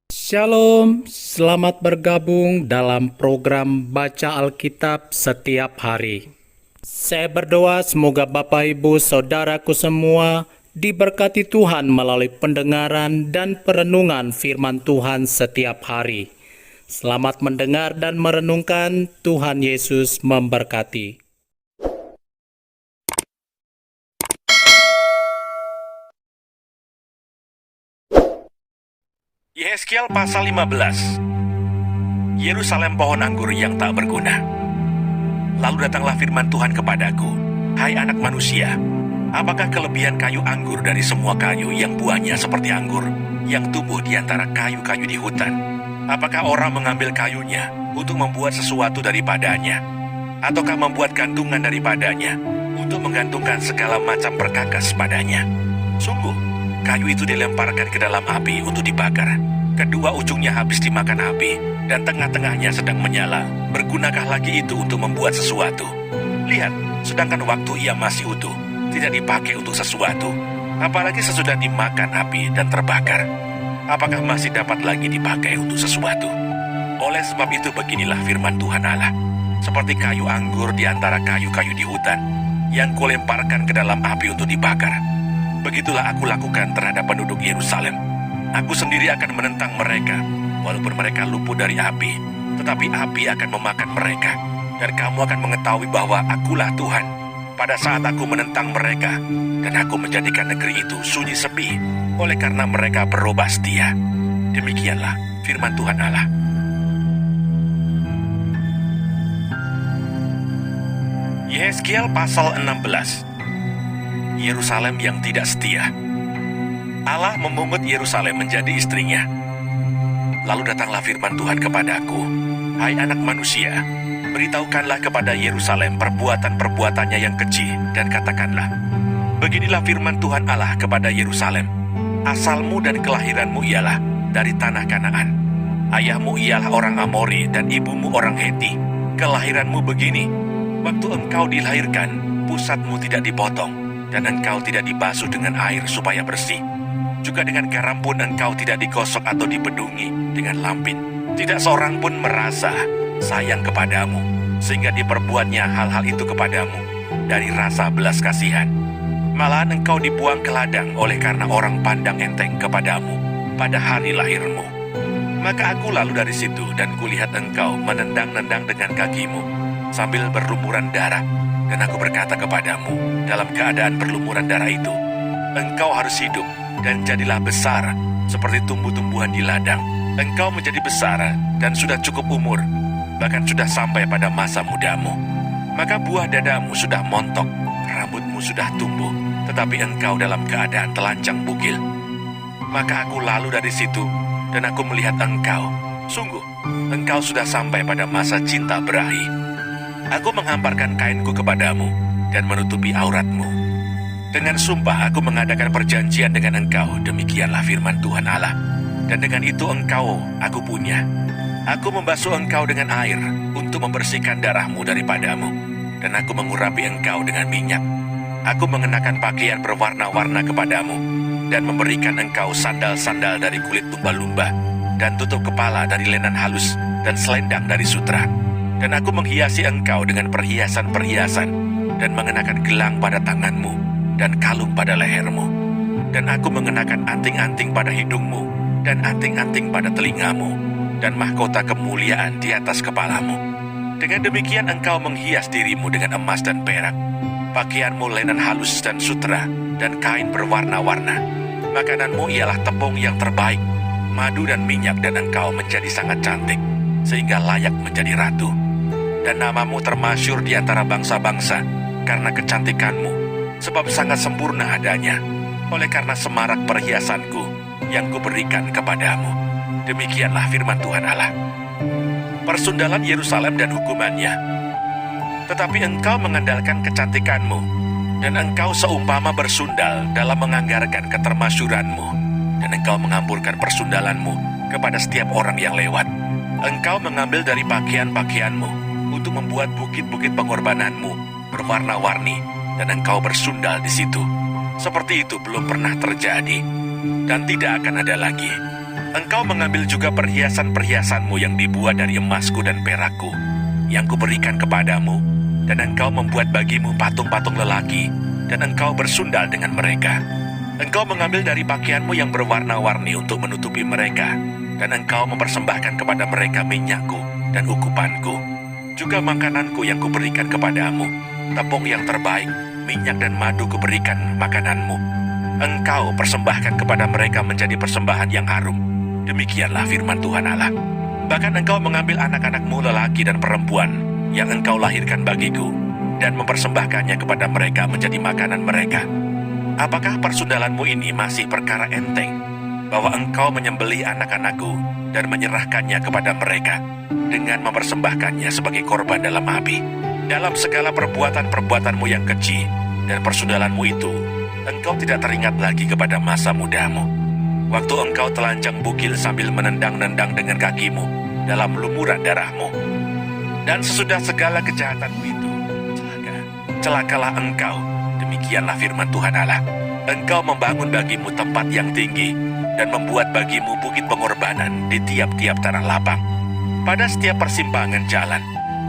Shalom, selamat bergabung dalam program Baca Alkitab setiap hari. Saya berdoa semoga Bapak Ibu Saudaraku semua diberkati Tuhan melalui pendengaran dan perenungan firman Tuhan setiap hari. Selamat mendengar dan merenungkan. Tuhan Yesus memberkati. Yehezkiel pasal 15. Yerusalem pohon anggur yang tak berguna. Lalu datanglah firman Tuhan kepadaku, "Hai anak manusia, apakah kelebihan kayu anggur dari semua kayu yang buahnya seperti anggur yang tumbuh di antara kayu-kayu di hutan? Apakah orang mengambil kayunya untuk membuat sesuatu daripadanya, ataukah membuat gantungan daripadanya untuk menggantungkan segala macam perkakas padanya? Sungguh, kayu itu dilemparkan ke dalam api untuk dibakar. Kedua ujungnya habis dimakan api, dan tengah-tengahnya sedang menyala. Bergunakah lagi itu untuk membuat sesuatu? Lihat, sedangkan waktu ia masih utuh, tidak dipakai untuk sesuatu. Apalagi sesudah dimakan api dan terbakar. Apakah masih dapat lagi dipakai untuk sesuatu? Oleh sebab itu beginilah firman Tuhan Allah. Seperti kayu anggur di antara kayu-kayu di hutan, yang kulemparkan ke dalam api untuk dibakar. Begitulah aku lakukan terhadap penduduk Yerusalem. Aku sendiri akan menentang mereka, walaupun mereka luput dari api, tetapi api akan memakan mereka. Dan kamu akan mengetahui bahwa akulah Tuhan, pada saat aku menentang mereka, dan aku menjadikan negeri itu sunyi sepi, oleh karena mereka berubah setia. Demikianlah firman Tuhan Allah. Yehezkiel pasal 16. Yerusalem yang tidak setia. Allah memungut Yerusalem menjadi istrinya. Lalu datanglah firman Tuhan kepadaku, "Hai anak manusia, beritahukanlah kepada Yerusalem perbuatan-perbuatannya yang keji, dan katakanlah, beginilah firman Tuhan Allah kepada Yerusalem. Asalmu dan kelahiranmu ialah dari tanah Kanaan. Ayahmu ialah orang Amori dan ibumu orang Heti. Kelahiranmu begini, waktu engkau dilahirkan, pusatmu tidak dipotong, dan engkau tidak dibasuh dengan air supaya bersih. Juga dengan garam pun engkau tidak digosok atau dibedungi dengan lampin. Tidak seorang pun merasa sayang kepadamu, sehingga diperbuatnya hal-hal itu kepadamu dari rasa belas kasihan. Malahan engkau dibuang ke ladang oleh karena orang pandang enteng kepadamu pada hari lahirmu. Maka aku lalu dari situ, dan kulihat engkau menendang-nendang dengan kakimu sambil berlumuran darah. Dan aku berkata kepadamu, dalam keadaan berlumuran darah itu, engkau harus hidup dan jadilah besar seperti tumbuh-tumbuhan di ladang. Engkau menjadi besar dan sudah cukup umur, bahkan sudah sampai pada masa mudamu. Maka buah dadamu sudah montok, rambutmu sudah tumbuh, tetapi engkau dalam keadaan telanjang bugil. Maka aku lalu dari situ, dan aku melihat engkau. Sungguh, engkau sudah sampai pada masa cinta berahi. Aku menghamparkan kainku kepadamu dan menutupi auratmu. Dengan sumpah aku mengadakan perjanjian dengan engkau, demikianlah firman Tuhan Allah. Dan dengan itu engkau aku punya. Aku membasuh engkau dengan air untuk membersihkan darahmu daripadamu. Dan aku mengurapi engkau dengan minyak. Aku mengenakan pakaian berwarna-warna kepadamu, dan memberikan engkau sandal-sandal dari kulit lumba-lumba, dan tutup kepala dari lenan halus, dan selendang dari sutra. Dan aku menghiasi engkau dengan perhiasan-perhiasan, dan mengenakan gelang pada tanganmu, dan kalung pada lehermu. Dan aku mengenakan anting-anting pada hidungmu, dan anting-anting pada telingamu, dan mahkota kemuliaan di atas kepalamu. Dengan demikian engkau menghias dirimu dengan emas dan perak, pakaianmu lenan halus dan sutra, dan kain berwarna-warna. Makananmu ialah tepung yang terbaik, madu dan minyak, dan engkau menjadi sangat cantik, sehingga layak menjadi ratu. Dan namamu termasyur di antara bangsa-bangsa karena kecantikanmu, sebab sangat sempurna adanya, oleh karena semarak perhiasanku yang kuberikan kepadamu. Demikianlah firman Tuhan Allah. Persundalan Yerusalem dan hukumannya. Tetapi engkau mengandalkan kecantikanmu, dan engkau seumpama bersundal dalam menganggarkan ketermasyuranmu, dan engkau mengamburkan persundalanmu kepada setiap orang yang lewat. Engkau mengambil dari pakaian-pakaianmu untuk membuat bukit-bukit pengorbananmu berwarna-warni, dan engkau bersundal di situ. Seperti itu belum pernah terjadi, dan tidak akan ada lagi. Engkau mengambil juga perhiasan-perhiasanmu yang dibuat dari emasku dan perakku, yang kuberikan kepadamu, dan engkau membuat bagimu patung-patung lelaki, dan engkau bersundal dengan mereka. Engkau mengambil dari pakaianmu yang berwarna-warni untuk menutupi mereka, dan engkau mempersembahkan kepada mereka minyakku dan ukupanku, juga makananku yang kuberikan kepadamu, tepung yang terbaik, minyak dan madu kuberikan makananmu. Engkau persembahkan kepada mereka menjadi persembahan yang harum. Demikianlah firman Tuhan Allah. Bahkan engkau mengambil anak-anakmu lelaki dan perempuan yang engkau lahirkan bagiku, dan mempersembahkannya kepada mereka menjadi makanan mereka. Apakah persundalanmu ini masih perkara enteng, bahwa engkau menyembelih anak-anakku dan menyerahkannya kepada mereka, dengan mempersembahkannya sebagai korban dalam api? Dalam segala perbuatan-perbuatanmu yang keji dan persundalanmu itu, engkau tidak teringat lagi kepada masa mudamu, waktu engkau telanjang bugil sambil menendang-nendang dengan kakimu dalam lumuran darahmu. Dan sesudah segala kejahatanmu itu, celakalah engkau. Demikianlah firman Tuhan Allah. Engkau membangun bagimu tempat yang tinggi dan membuat bagimu bukit pengorbanan di tiap-tiap tanah lapang. Pada setiap persimpangan jalan,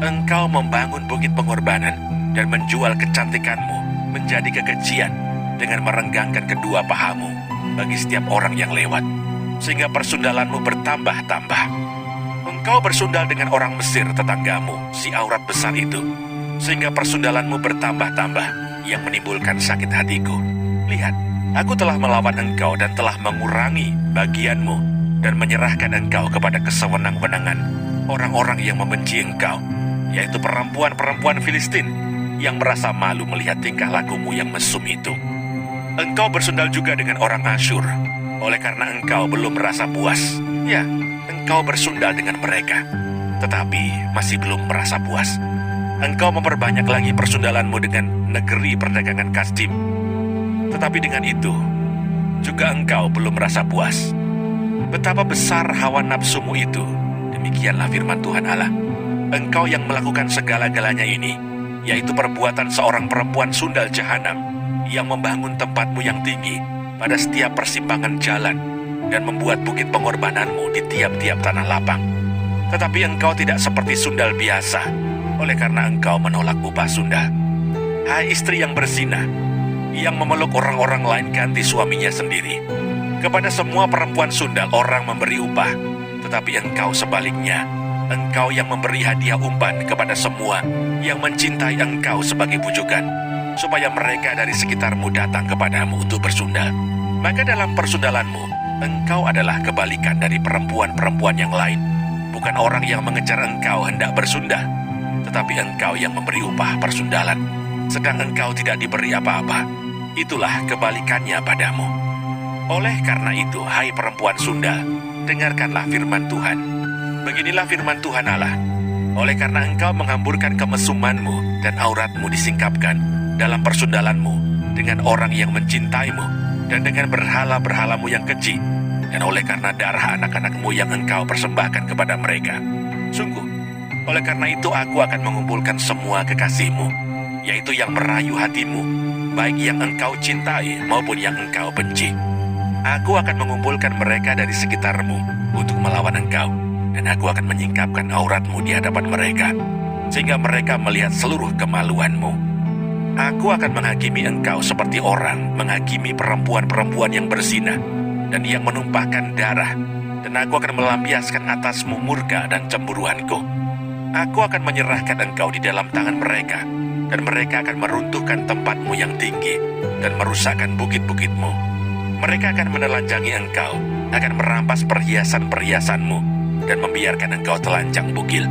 engkau membangun bukit pengorbanan dan menjual kecantikanmu menjadi kekejian dengan merenggangkan kedua pahamu bagi setiap orang yang lewat, sehingga persundalanmu bertambah-tambah. Engkau bersundal dengan orang Mesir tetanggamu, si aurat besar itu, sehingga persundalanmu bertambah-tambah, yang menimbulkan sakit hatiku. Lihat, aku telah melawan engkau dan telah mengurangi bagianmu dan menyerahkan engkau kepada kesewenang-wenangan orang-orang yang membenci engkau, yaitu perempuan-perempuan Filistin yang merasa malu melihat tingkah lakumu yang mesum itu. Engkau bersundal juga dengan orang Asyur, oleh karena engkau belum merasa puas. Ya, engkau bersundal dengan mereka, tetapi masih belum merasa puas. Engkau memperbanyak lagi persundalanmu dengan negeri perdagangan Kasdim, tetapi dengan itu juga engkau belum merasa puas. Betapa besar hawa nafsumu itu. Demikianlah firman Tuhan Allah. Engkau yang melakukan segala-galanya ini, yaitu perbuatan seorang perempuan sundal jahanam, yang membangun tempatmu yang tinggi pada setiap persimpangan jalan, dan membuat bukit pengorbananmu di tiap-tiap tanah lapang. Tetapi engkau tidak seperti sundal biasa, oleh karena engkau menolak upah sundal. Hai istri yang berzina, yang memeluk orang-orang lain ganti suaminya sendiri. Kepada semua perempuan sundal orang memberi upah, tetapi engkau sebaliknya. Engkau yang memberi hadiah umpan kepada semua yang mencintai engkau sebagai bujukan, supaya mereka dari sekitarmu datang kepadamu untuk bersundal. Maka dalam persundalanmu, engkau adalah kebalikan dari perempuan-perempuan yang lain. Bukan orang yang mengejar engkau hendak bersundal, tetapi engkau yang memberi upah persundalan, sedang engkau tidak diberi apa-apa. Itulah kebalikannya padamu. Oleh karena itu, hai perempuan sundal, dengarkanlah firman Tuhan. Beginilah firman Tuhan Allah. Oleh karena engkau menghamburkan kemesumanmu dan auratmu disingkapkan dalam persundalanmu dengan orang yang mencintaimu dan dengan berhala-berhalamu yang keji, dan oleh karena darah anak-anakmu yang engkau persembahkan kepada mereka, sungguh, oleh karena itu aku akan mengumpulkan semua kekasihmu, yaitu yang merayu hatimu, baik yang engkau cintai maupun yang engkau benci. Aku akan mengumpulkan mereka dari sekitarmu untuk melawan engkau, dan aku akan menyingkapkan auratmu di hadapan mereka, sehingga mereka melihat seluruh kemaluanmu. Aku akan menghakimi engkau seperti orang menghakimi perempuan-perempuan yang berzina dan yang menumpahkan darah, dan aku akan melampiaskan atasmu murka dan cemburuanku. Aku akan menyerahkan engkau di dalam tangan mereka, dan mereka akan meruntuhkan tempatmu yang tinggi dan merusakkan bukit-bukitmu. Mereka akan menelanjangi engkau, akan merampas perhiasan-perhiasanmu, dan membiarkan engkau telanjang bugil.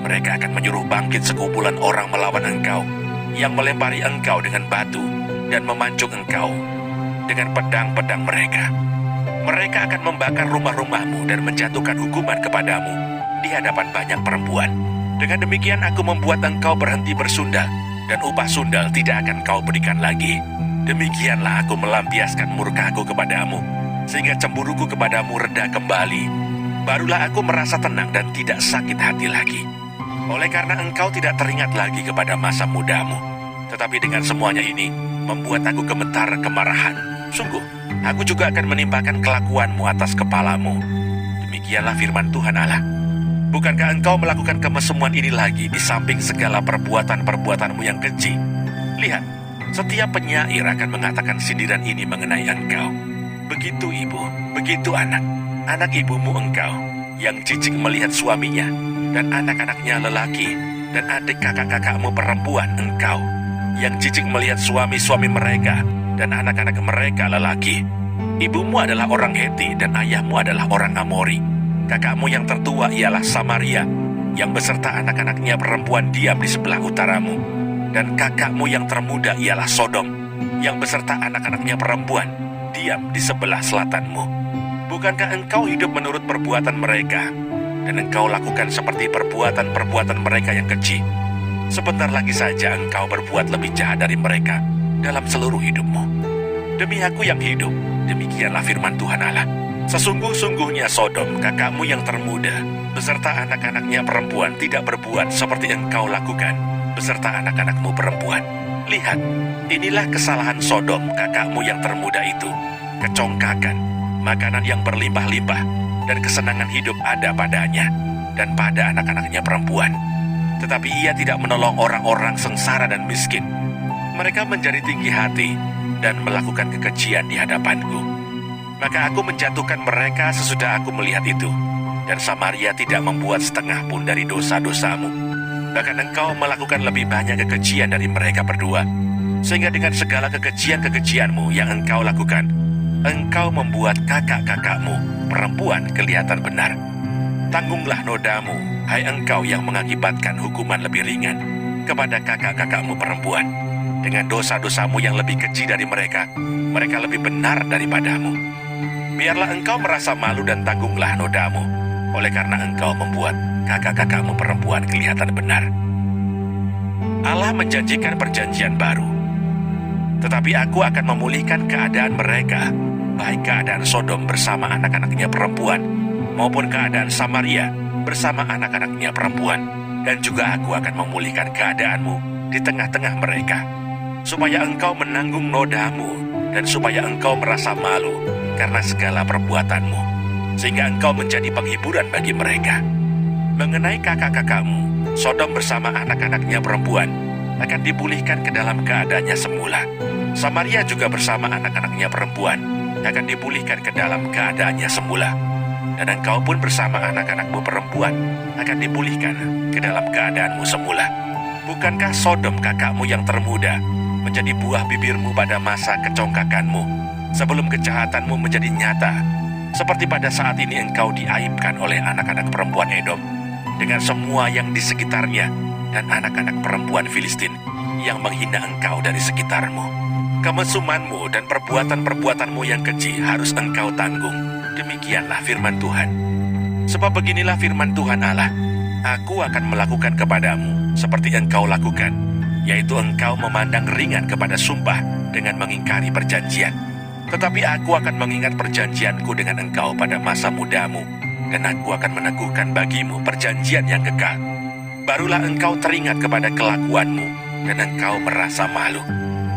Mereka akan menyuruh bangkit sekumpulan orang melawan engkau, yang melempari engkau dengan batu dan memancung engkau dengan pedang-pedang mereka. Mereka akan membakar rumah-rumahmu dan menjatuhkan hukuman kepadamu di hadapan banyak perempuan. Dengan demikian aku membuat engkau berhenti bersundal, dan upah sundal tidak akan kau berikan lagi. Demikianlah aku melampiaskan murkaku kepadamu, sehingga cemburuku kepadamu reda kembali. Barulah aku merasa tenang dan tidak sakit hati lagi. Oleh karena engkau tidak teringat lagi kepada masa mudamu. Tetapi dengan semuanya ini, membuat aku gemetar kemarahan. Sungguh, Aku juga akan menimpakan kelakuanmu atas kepalamu. Demikianlah firman Tuhan Allah. Bukankah engkau melakukan kemesemuan ini lagi di samping segala perbuatan-perbuatanmu yang keji? Lihat, setiap penyair akan mengatakan sindiran ini mengenai engkau. Begitu ibu, begitu anak. Anak ibumu engkau, yang jijik melihat suaminya, dan anak-anaknya lelaki, dan adik kakak-kakakmu perempuan engkau, yang jijik melihat suami-suami mereka, dan anak-anak mereka lelaki. Ibumu adalah orang Heti, dan ayahmu adalah orang Amori. Kakakmu yang tertua ialah Samaria, yang beserta anak-anaknya perempuan diam di sebelah utaramu. Dan kakakmu yang termuda ialah Sodom, yang beserta anak-anaknya perempuan diam di sebelah selatanmu. Bukankah engkau hidup menurut perbuatan mereka, dan engkau lakukan seperti perbuatan-perbuatan mereka yang keji? Sebentar lagi saja engkau berbuat lebih jahat dari mereka dalam seluruh hidupmu. Demi aku yang hidup, demikianlah firman Tuhan Allah. Sesungguh-sungguhnya Sodom, kakakmu yang termuda, beserta anak-anaknya perempuan tidak berbuat seperti engkau lakukan, beserta anak-anakmu perempuan. Lihat, inilah kesalahan Sodom, kakakmu yang termuda itu. Kecongkakan, makanan yang berlimpah-limpah, dan kesenangan hidup ada padanya, dan pada anak-anaknya perempuan. Tetapi ia tidak menolong orang-orang sengsara dan miskin. Mereka menjadi tinggi hati, dan melakukan kekejian di hadapanku. Maka aku menjatuhkan mereka sesudah aku melihat itu, dan Samaria tidak membuat setengah pun dari dosa-dosamu. Bahkan engkau melakukan lebih banyak kekejian dari mereka berdua, sehingga dengan segala kekejian-kekejianmu yang engkau lakukan, engkau membuat kakak-kakakmu perempuan kelihatan benar. Tanggunglah nodamu, hai engkau yang mengakibatkan hukuman lebih ringan kepada kakak-kakakmu perempuan. Dengan dosa-dosamu yang lebih keji dari mereka, mereka lebih benar daripadamu. Biarlah engkau merasa malu dan tanggunglah nodamu, oleh karena engkau membuat kakak-kakakmu perempuan kelihatan benar. Allah menjanjikan perjanjian baru, tetapi aku akan memulihkan keadaan mereka, baik keadaan Sodom bersama anak-anaknya perempuan, maupun keadaan Samaria bersama anak-anaknya perempuan. Dan juga aku akan memulihkan keadaanmu di tengah-tengah mereka, supaya engkau menanggung nodamu, dan supaya engkau merasa malu karena segala perbuatanmu, sehingga engkau menjadi penghiburan bagi mereka. Mengenai kakak-kakakmu, Sodom bersama anak-anaknya perempuan akan dipulihkan ke dalam keadaannya semula. Samaria juga bersama anak-anaknya perempuan akan dipulihkan ke dalam keadaannya semula. Dan engkau pun bersama anak-anakmu perempuan akan dipulihkan ke dalam keadaanmu semula. Bukankah Sodom kakakmu yang termuda menjadi buah bibirmu pada masa kecongkakanmu, sebelum kejahatanmu menjadi nyata, seperti pada saat ini engkau diaibkan oleh anak-anak perempuan Edom, dengan semua yang di sekitarnya, dan anak-anak perempuan Filistin yang menghina engkau dari sekitarmu. Kemesumanmu dan perbuatan-perbuatanmu yang keji harus engkau tanggung. Demikianlah firman Tuhan. Sebab beginilah firman Tuhan Allah, aku akan melakukan kepadamu seperti engkau lakukan, yaitu engkau memandang ringan kepada sumpah dengan mengingkari perjanjian. Tetapi aku akan mengingat perjanjianku dengan engkau pada masa mudamu, dan aku akan meneguhkan bagimu perjanjian yang kekal. Barulah engkau teringat kepada kelakuanmu, dan engkau merasa malu.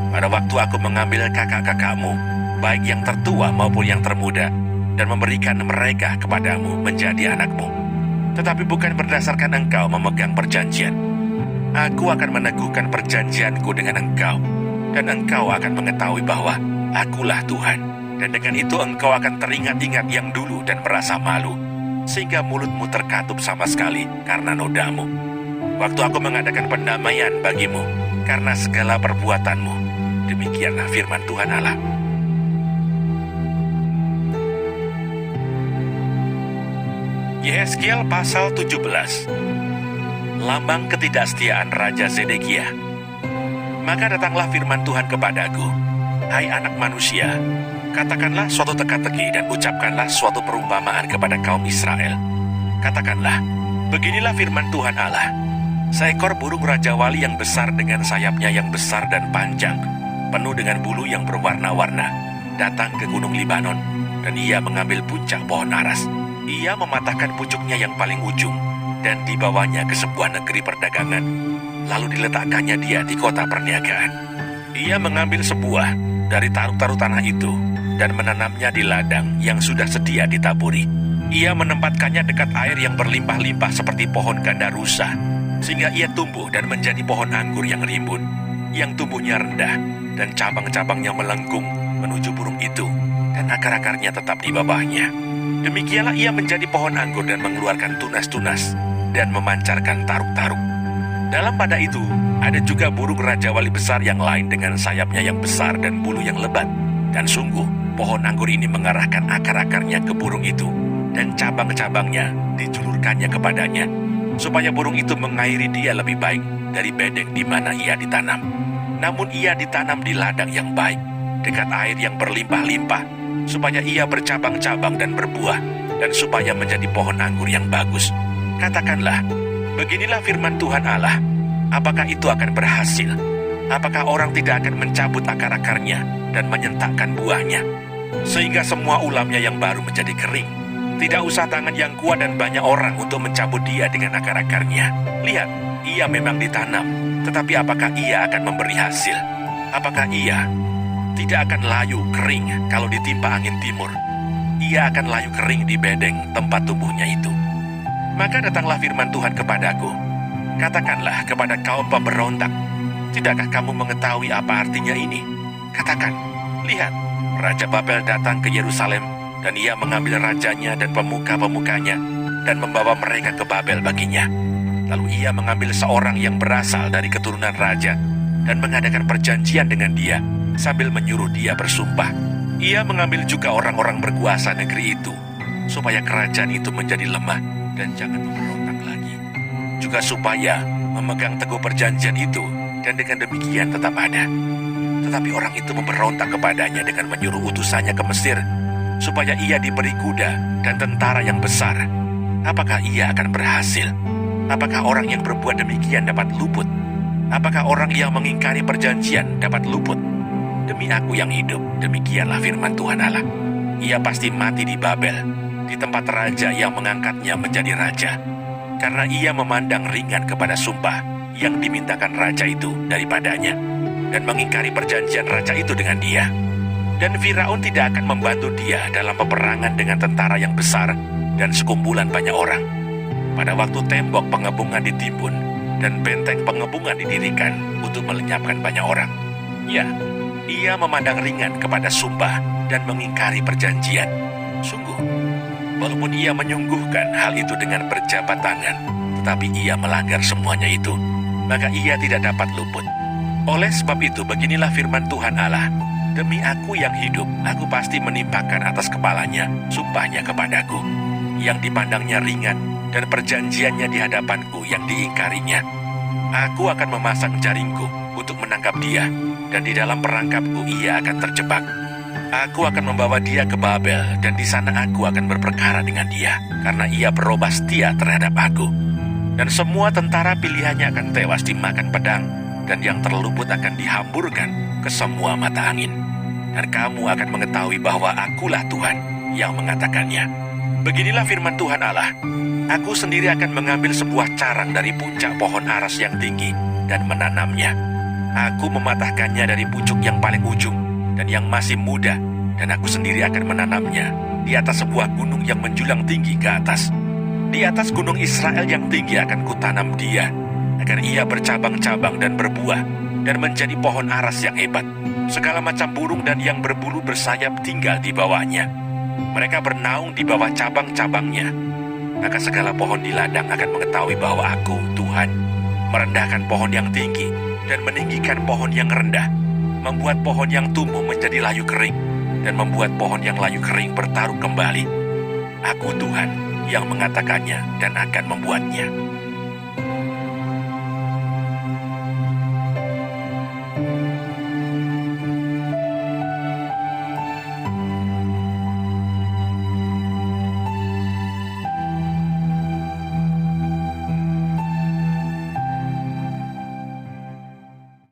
Pada waktu aku mengambil kakak-kakakmu, baik yang tertua maupun yang termuda, dan memberikan mereka kepadamu menjadi anakmu. Tetapi bukan berdasarkan engkau memegang perjanjian. Aku akan meneguhkan perjanjianku dengan engkau, dan engkau akan mengetahui bahwa akulah Tuhan. Dan dengan itu engkau akan teringat-ingat yang dulu dan merasa malu, sehingga mulutmu terkatup sama sekali karena nodamu. Waktu aku mengadakan pendamaian bagimu karena segala perbuatanmu. Demikianlah firman Tuhan Allah. Yehezkiel pasal 17. Lambang ketidaksetiaan Raja Zedekia. Maka datanglah firman Tuhan kepadaku, hai anak manusia, katakanlah suatu teka-teki dan ucapkanlah suatu perumpamaan kepada kaum Israel. Katakanlah, beginilah firman Tuhan Allah. Seekor burung rajawali yang besar dengan sayapnya yang besar dan panjang, penuh dengan bulu yang berwarna-warna, datang ke gunung Libanon, dan ia mengambil puncak pohon aras. Ia mematahkan pucuknya yang paling ujung, dan dibawanya ke sebuah negeri perdagangan, lalu diletakkannya dia di kota perniagaan. Ia mengambil sebuah dari taruh-taruh tanah itu, dan menanamnya di ladang yang sudah sedia ditaburi. Ia menempatkannya dekat air yang berlimpah-limpah seperti pohon gandarusa, sehingga ia tumbuh dan menjadi pohon anggur yang rimbun, yang tumbuhnya rendah, dan cabang-cabangnya melengkung menuju burung itu, dan akar-akarnya tetap di bawahnya. Demikianlah ia menjadi pohon anggur dan mengeluarkan tunas-tunas, dan memancarkan taruk-taruk. Dalam pada itu, ada juga burung raja wali besar yang lain dengan sayapnya yang besar dan bulu yang lebat. Dan sungguh, pohon anggur ini mengarahkan akar-akarnya ke burung itu, dan cabang-cabangnya dijulurkannya kepadanya, supaya burung itu mengairi dia lebih baik dari bedeng di mana ia ditanam. Namun ia ditanam di ladang yang baik, dekat air yang berlimpah-limpah, supaya ia bercabang-cabang dan berbuah, dan supaya menjadi pohon anggur yang bagus. Katakanlah, beginilah firman Tuhan Allah, apakah itu akan berhasil? Apakah orang tidak akan mencabut akar-akarnya dan menyentakkan buahnya, sehingga semua ulamnya yang baru menjadi kering? Tidak usah tangan yang kuat dan banyak orang untuk mencabut dia dengan akar-akarnya. Lihat, ia memang ditanam, tetapi apakah ia akan memberi hasil? Apakah ia tidak akan layu kering kalau ditimpa angin timur? Ia akan layu kering di bedeng tempat tumbuhnya itu. Maka datanglah firman Tuhan kepadaku. Katakanlah kepada kaum pemberontak, tidakkah kamu mengetahui apa artinya ini? Katakan, lihat, Raja Babel datang ke Yerusalem, dan ia mengambil rajanya dan pemuka-pemukanya, dan membawa mereka ke Babel baginya. Lalu ia mengambil seorang yang berasal dari keturunan raja, dan mengadakan perjanjian dengan dia, sambil menyuruh dia bersumpah. Ia mengambil juga orang-orang berkuasa negeri itu, supaya kerajaan itu menjadi lemah, dan jangan memberontak lagi. Juga supaya memegang teguh perjanjian itu, dan dengan demikian tetap ada. Tetapi orang itu memberontak kepadanya dengan menyuruh utusannya ke Mesir, supaya ia diberi kuda dan tentara yang besar. Apakah ia akan berhasil? Apakah orang yang berbuat demikian dapat luput? Apakah orang yang mengingkari perjanjian dapat luput? Demi aku yang hidup, demikianlah firman Tuhan Allah, ia pasti mati di Babel, di tempat raja yang mengangkatnya menjadi raja, karena ia memandang ringan kepada sumpah yang dimintakan raja itu daripadanya, dan mengingkari perjanjian raja itu dengan dia. Dan Firaun tidak akan membantu dia dalam peperangan dengan tentara yang besar dan sekumpulan banyak orang. Pada waktu tembok pengebungan ditimbun dan benteng pengebungan didirikan untuk melenyapkan banyak orang, ya, ia memandang ringan kepada sumpah dan mengingkari perjanjian. Sungguh, walaupun ia menyungguhkan hal itu dengan berjabat tangan, tetapi ia melanggar semuanya itu, maka ia tidak dapat luput. Oleh sebab itu, beginilah firman Tuhan Allah, demi aku yang hidup, aku pasti menimpakan atas kepalanya sumpahnya kepadaku, yang dipandangnya ringan, dan perjanjiannya di hadapanku yang diingkarinya. Aku akan memasang jaringku untuk menangkap dia, dan di dalam perangkapku ia akan terjebak. Aku akan membawa dia ke Babel, dan di sana aku akan berperkara dengan dia, karena ia berubah setia terhadap aku. Dan semua tentara pilihannya akan tewas dimakan pedang, dan yang terluput akan dihamburkan ke semua mata angin. Dan kamu akan mengetahui bahwa akulah Tuhan yang mengatakannya. Beginilah firman Tuhan Allah, aku sendiri akan mengambil sebuah carang dari puncak pohon aras yang tinggi dan menanamnya. Aku mematahkannya dari pucuk yang paling ujung dan yang masih muda, dan aku sendiri akan menanamnya di atas sebuah gunung yang menjulang tinggi ke atas. Di atas gunung Israel yang tinggi akan kutanam dia, agar ia bercabang-cabang dan berbuah, dan menjadi pohon aras yang hebat. Segala macam burung dan yang berbulu bersayap tinggal di bawahnya. Mereka bernaung di bawah cabang-cabangnya. Maka segala pohon di ladang akan mengetahui bahwa aku, Tuhan, merendahkan pohon yang tinggi dan meninggikan pohon yang rendah, membuat pohon yang tumbuh menjadi layu kering, dan membuat pohon yang layu kering bertaruh kembali. Aku Tuhan yang mengatakannya dan akan membuatnya.